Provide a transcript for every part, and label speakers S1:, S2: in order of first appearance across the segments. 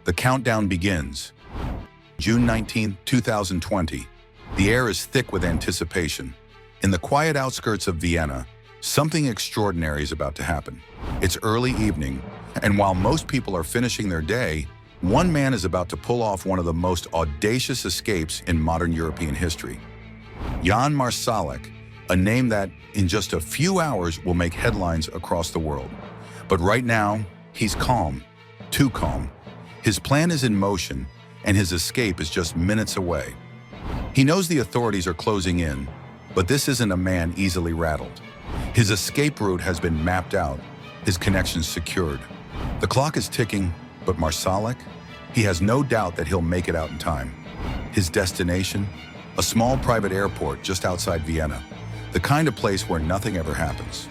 S1: The countdown begins. June 19, 2020. The air is thick with anticipation. In the quiet outskirts of Vienna, something extraordinary is about to happen. It's early evening, and while most people are finishing their day, one man is about to pull off one of the most audacious escapes in modern European history. Jan Marsalek, a name that, in just a few hours, will make headlines across the world. But right now, he's calm, too calm. His plan is in motion, and his escape is just minutes away. He knows the authorities are closing in, but this isn't a man easily rattled. His escape route has been mapped out, his connections secured. The clock is ticking, but Marsalek, he has no doubt that he'll make it out in time. His destination? A small private airport just outside Vienna, the kind of place where nothing ever happens.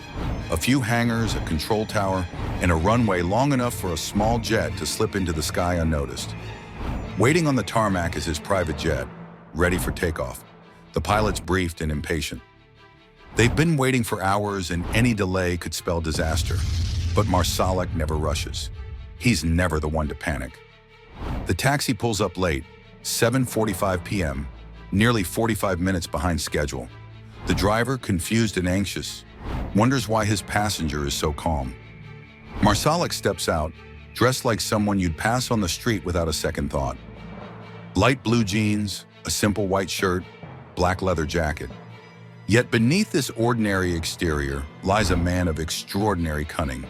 S1: A few hangars, a control tower, and a runway long enough for a small jet to slip into the sky unnoticed. Waiting on the tarmac is his private jet, ready for takeoff. The pilot's briefed and impatient. They've been waiting for hours, and any delay could spell disaster. But Marsalek never rushes. He's never the one to panic. The taxi pulls up late, 7:45 p.m., nearly 45 minutes behind schedule. The driver, confused and anxious, wonders why his passenger is so calm. Marsalek steps out, dressed like someone you'd pass on the street without a second thought. Light blue jeans, a simple white shirt, black leather jacket. Yet beneath this ordinary exterior lies a man of extraordinary cunning,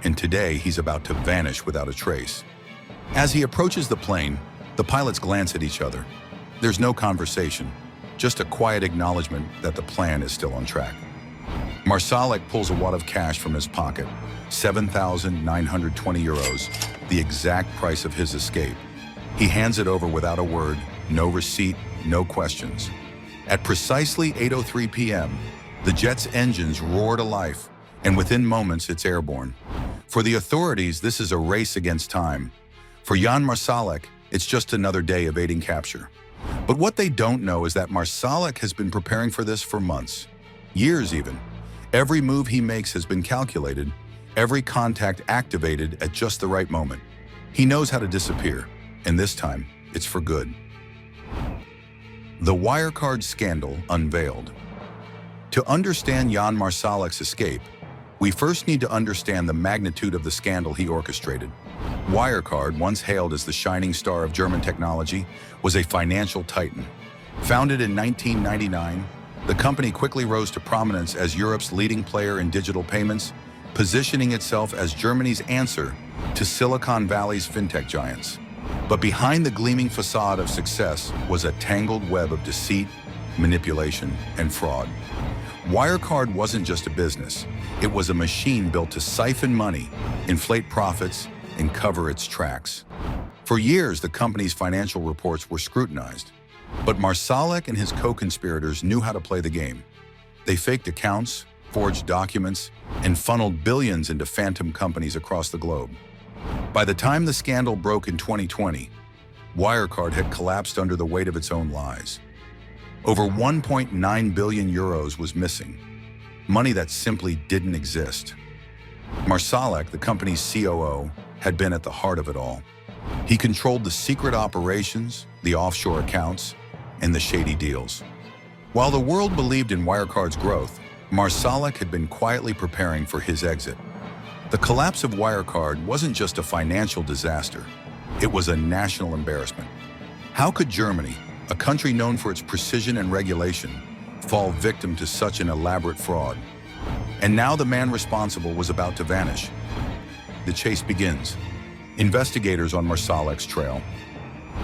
S1: and today he's about to vanish without a trace. As he approaches the plane, the pilots glance at each other. There's no conversation, just a quiet acknowledgement that the plan is still on track. Marsalek pulls a wad of cash from his pocket, 7,920 euros, the exact price of his escape. He hands it over without a word, no receipt, no questions. At precisely 8:03 p.m., the jet's engines roar to life, and within moments it's airborne. For the authorities, this is a race against time. For Jan Marsalek, it's just another day evading capture. But what they don't know is that Marsalek has been preparing for this for months, years even. Every move he makes has been calculated, every contact activated at just the right moment. He knows how to disappear, and this time, it's for good. The Wirecard scandal unveiled. To understand Jan Marsalek's escape, we first need to understand the magnitude of the scandal he orchestrated. Wirecard, once hailed as the shining star of German technology, was a financial titan. Founded in 1999, the company quickly rose to prominence as Europe's leading player in digital payments, positioning itself as Germany's answer to Silicon Valley's fintech giants. But behind the gleaming facade of success was a tangled web of deceit, manipulation, and fraud. Wirecard wasn't just a business. It was a machine built to siphon money, inflate profits, and cover its tracks. For years, the company's financial reports were scrutinized. But Marsalek and his co-conspirators knew how to play the game. They faked accounts, forged documents, and funneled billions into phantom companies across the globe. By the time the scandal broke in 2020, Wirecard had collapsed under the weight of its own lies. Over 1.9 billion euros was missing, money that simply didn't exist. Marsalek, the company's COO, had been at the heart of it all. He controlled the secret operations, the offshore accounts, and the shady deals. While the world believed in Wirecard's growth, Marsalek had been quietly preparing for his exit. The collapse of Wirecard wasn't just a financial disaster, it was a national embarrassment. How could Germany, a country known for its precision and regulation, fall victim to such an elaborate fraud? And now the man responsible was about to vanish. The chase begins. Investigators on Marsalek's trail.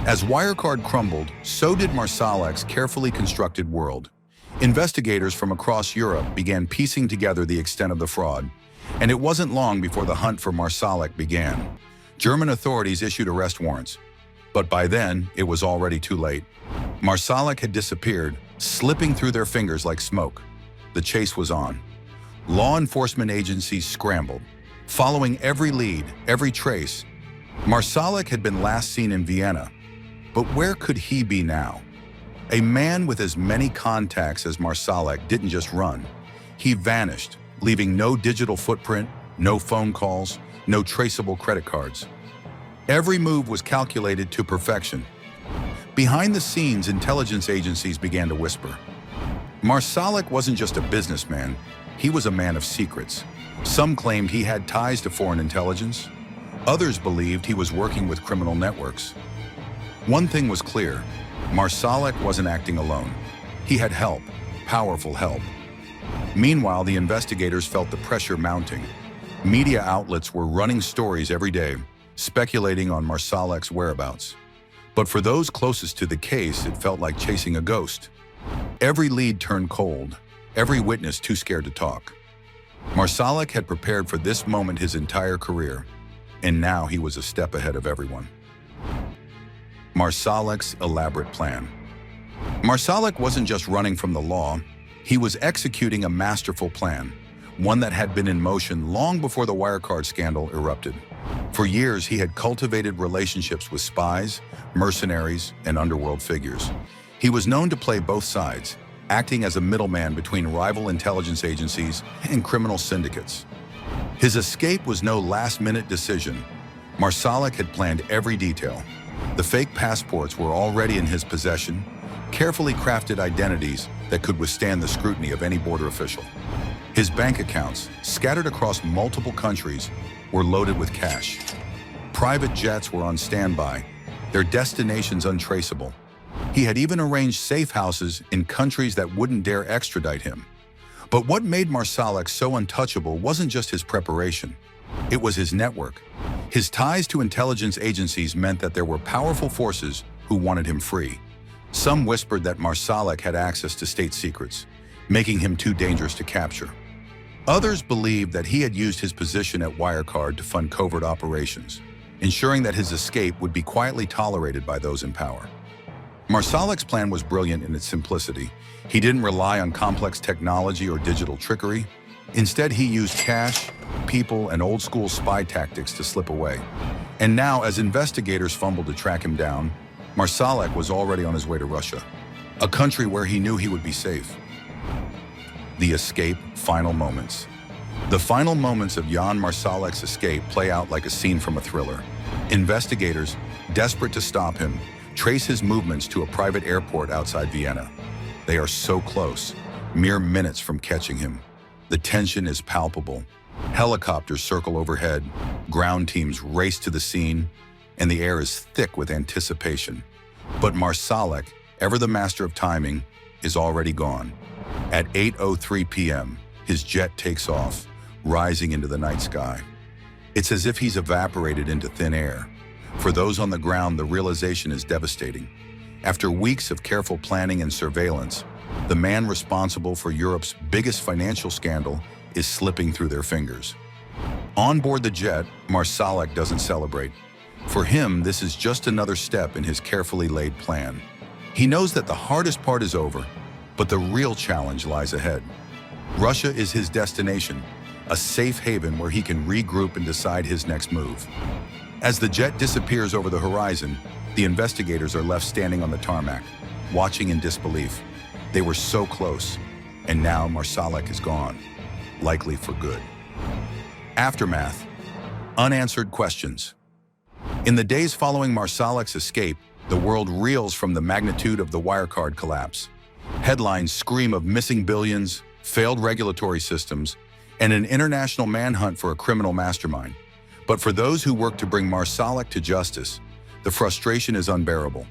S1: As Wirecard crumbled, so did Marsalek's carefully constructed world. Investigators from across Europe began piecing together the extent of the fraud, and it wasn't long before the hunt for Marsalek began. German authorities issued arrest warrants, but by then, it was already too late. Marsalek had disappeared, slipping through their fingers like smoke. The chase was on. Law enforcement agencies scrambled, following every lead, every trace. Marsalek had been last seen in Vienna, but where could he be now? A man with as many contacts as Marsalek didn't just run. He vanished, leaving no digital footprint, no phone calls, no traceable credit cards. Every move was calculated to perfection. Behind the scenes, intelligence agencies began to whisper. Marsalek wasn't just a businessman, he was a man of secrets. Some claimed he had ties to foreign intelligence. Others believed he was working with criminal networks. One thing was clear, Marsalek wasn't acting alone. He had help, powerful help. Meanwhile, the investigators felt the pressure mounting. Media outlets were running stories every day, speculating on Marsalek's whereabouts. But for those closest to the case, it felt like chasing a ghost. Every lead turned cold, every witness too scared to talk. Marsalek had prepared for this moment his entire career, and now he was a step ahead of everyone. Marsalek's elaborate plan. Marsalek wasn't just running from the law, he was executing a masterful plan, one that had been in motion long before the Wirecard scandal erupted. For years, he had cultivated relationships with spies, mercenaries, and underworld figures. He was known to play both sides, acting as a middleman between rival intelligence agencies and criminal syndicates. His escape was no last-minute decision. Marsalek had planned every detail. The fake passports were already in his possession, carefully crafted identities that could withstand the scrutiny of any border official. His bank accounts, scattered across multiple countries, were loaded with cash. Private jets were on standby, their destinations untraceable. He had even arranged safe houses in countries that wouldn't dare extradite him. But what made Marsalek so untouchable wasn't just his preparation. It was his network. His ties to intelligence agencies meant that there were powerful forces who wanted him free. Some whispered that Marsalek had access to state secrets, making him too dangerous to capture. Others believed that he had used his position at Wirecard to fund covert operations, ensuring that his escape would be quietly tolerated by those in power. Marsalek's plan was brilliant in its simplicity. He didn't rely on complex technology or digital trickery. Instead, he used cash, people, and old-school spy tactics to slip away. And now, as investigators fumbled to track him down, Marsalek was already on his way to Russia, a country where he knew he would be safe. The escape final moments. The final moments of Jan Marsalek's escape play out like a scene from a thriller. Investigators, desperate to stop him, trace his movements to a private airport outside Vienna. They are so close, mere minutes from catching him. The tension is palpable. Helicopters circle overhead, ground teams race to the scene, and the air is thick with anticipation. But Marsalek, ever the master of timing, is already gone. At 8:03 p.m., his jet takes off, rising into the night sky. It's as if he's evaporated into thin air. For those on the ground, the realization is devastating. After weeks of careful planning and surveillance, the man responsible for Europe's biggest financial scandal is slipping through their fingers. On board the jet, Marsalek doesn't celebrate. For him, this is just another step in his carefully laid plan. He knows that the hardest part is over, but the real challenge lies ahead. Russia is his destination, a safe haven where he can regroup and decide his next move. As the jet disappears over the horizon, the investigators are left standing on the tarmac, watching in disbelief. They were so close, and now Marsalek is gone, likely for good. Aftermath. Unanswered questions. In the days following Marsalek's escape, the world reels from the magnitude of the Wirecard collapse. Headlines scream of missing billions, failed regulatory systems, and an international manhunt for a criminal mastermind. But for those who work to bring Marsalek to justice, the frustration is unbearable.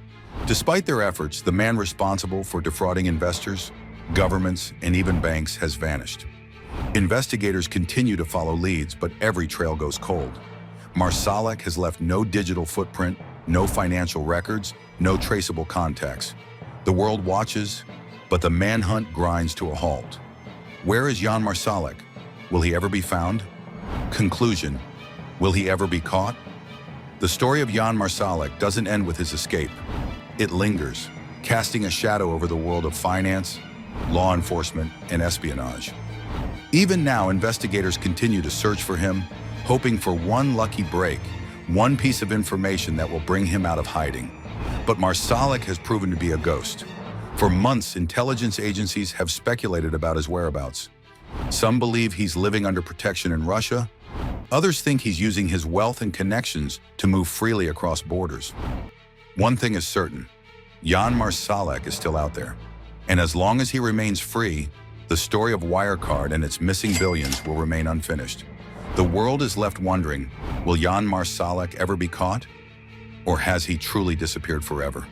S1: Despite their efforts, the man responsible for defrauding investors, governments, and even banks has vanished. Investigators continue to follow leads, but every trail goes cold. Marsalek has left no digital footprint, no financial records, no traceable contacts. The world watches, but the manhunt grinds to a halt. Where is Jan Marsalek? Will he ever be found? Conclusion: will he ever be caught? The story of Jan Marsalek doesn't end with his escape. It lingers, casting a shadow over the world of finance, law enforcement, and espionage. Even now, investigators continue to search for him, hoping for one lucky break, one piece of information that will bring him out of hiding. But Marsalek has proven to be a ghost. For months, intelligence agencies have speculated about his whereabouts. Some believe he's living under protection in Russia, Others think he's using his wealth and connections to move freely across borders. One thing is certain, Jan Marsalek is still out there. And as long as he remains free, the story of Wirecard and its missing billions will remain unfinished. The world is left wondering, will Jan Marsalek ever be caught? Or has he truly disappeared forever?